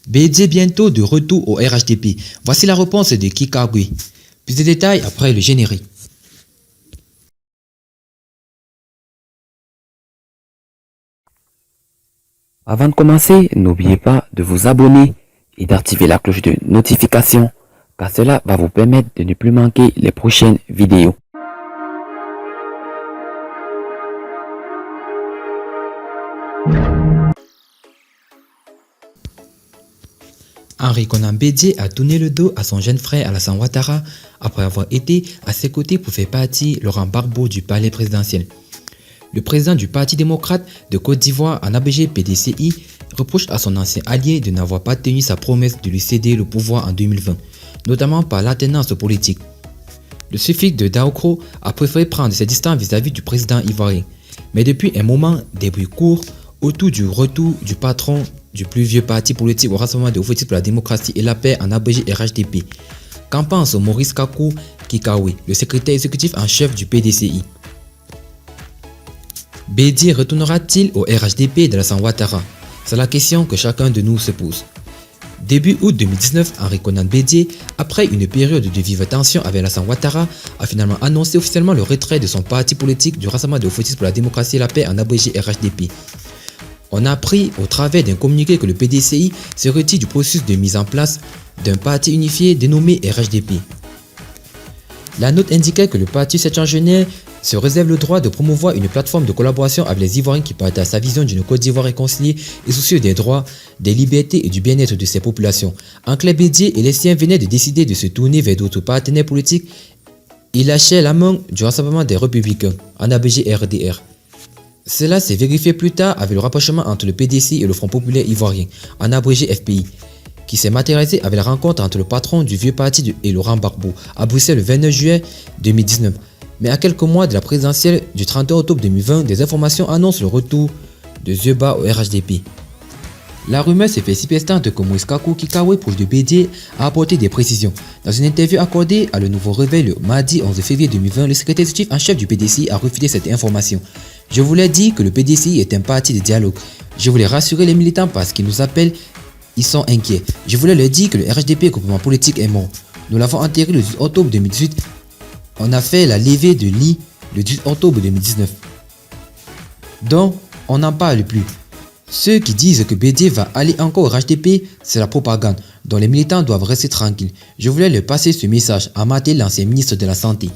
Bédié bientôt de retour au RHDP. Voici la réponse de Kikagui. Plus de détails après le générique. Avant de commencer, n'oubliez pas de vous abonner et d'activer la cloche de notification, car cela va vous permettre de ne plus manquer les prochaines vidéos. Henri Konan Bédié a tourné le dos à son jeune frère Alassane Ouattara après avoir été à ses côtés pour faire partie Laurent Gbagbo du palais présidentiel. Le président du Parti démocrate de Côte d'Ivoire, Anabége PDCI, reproche à son ancien allié de n'avoir pas tenu sa promesse de lui céder le pouvoir en 2020, notamment par l'alternance politique. Le suffixe de Daokro a préféré prendre ses distances vis-à-vis du président ivoirien. Mais depuis un moment, des bruits courent autour du retour du patron du plus vieux parti politique au Rassemblement des officiers pour la démocratie et la paix en abrégé RHDP. Qu'en pense Maurice Kakou Kikawe, le secrétaire exécutif en chef du PDCI? Bédié retournera-t-il au RHDP d'Alassane Ouattara? C'est la question que chacun de nous se pose. Début août 2019, Henri Konan Bédié, après une période de vive tension avec Alassane Ouattara, a finalement annoncé officiellement le retrait de son parti politique du Rassemblement des officiers pour la démocratie et la paix en abrégé RHDP. On a appris au travers d'un communiqué que le PDCI se retire du processus de mise en place d'un parti unifié dénommé RHDP. La note indiquait que le parti septuagénaire se réserve le droit de promouvoir une plateforme de collaboration avec les Ivoiriens qui partagent sa vision d'une Côte d'Ivoire réconciliée et soucieux des droits, des libertés et du bien-être de ses populations. Anclé Bédié et les siens venaient de décider de se tourner vers d'autres partenaires politiques. Ils lâchaient la main du Rassemblement des Républicains, en abrégé RDR. Cela s'est vérifié plus tard avec le rapprochement entre le PDCI et le Front populaire ivoirien, en abrégé FPI, qui s'est matérialisé avec la rencontre entre le patron du vieux parti et Laurent Gbagbo à Bruxelles le 29 juillet 2019. Mais à quelques mois de la présidentielle du 31 octobre 2020, des informations annoncent le retour de Zeba au RHDP. La rumeur s'est fait si persistante que Maurice Kakou Kikawe, proche de Bédié, a apporté des précisions. Dans une interview accordée à Le Nouveau Réveil le mardi 11 février 2020, le secrétaire exécutif en chef du PDCI a refusé cette information. Je voulais dire que le PDCI est un parti de dialogue. Je voulais rassurer les militants parce qu'ils nous appellent, ils sont inquiets. Je voulais leur dire que le RHDP, groupement politique, est mort. Nous l'avons enterré le 10 octobre 2018. On a fait la levée de lit le 10 octobre 2019. Donc, on n'en parle plus. Ceux qui disent que Bédié va aller encore au RHDP, c'est la propagande, dont les militants doivent rester tranquilles. Je voulais leur passer ce message, à Maté, l'ancien ministre de la Santé.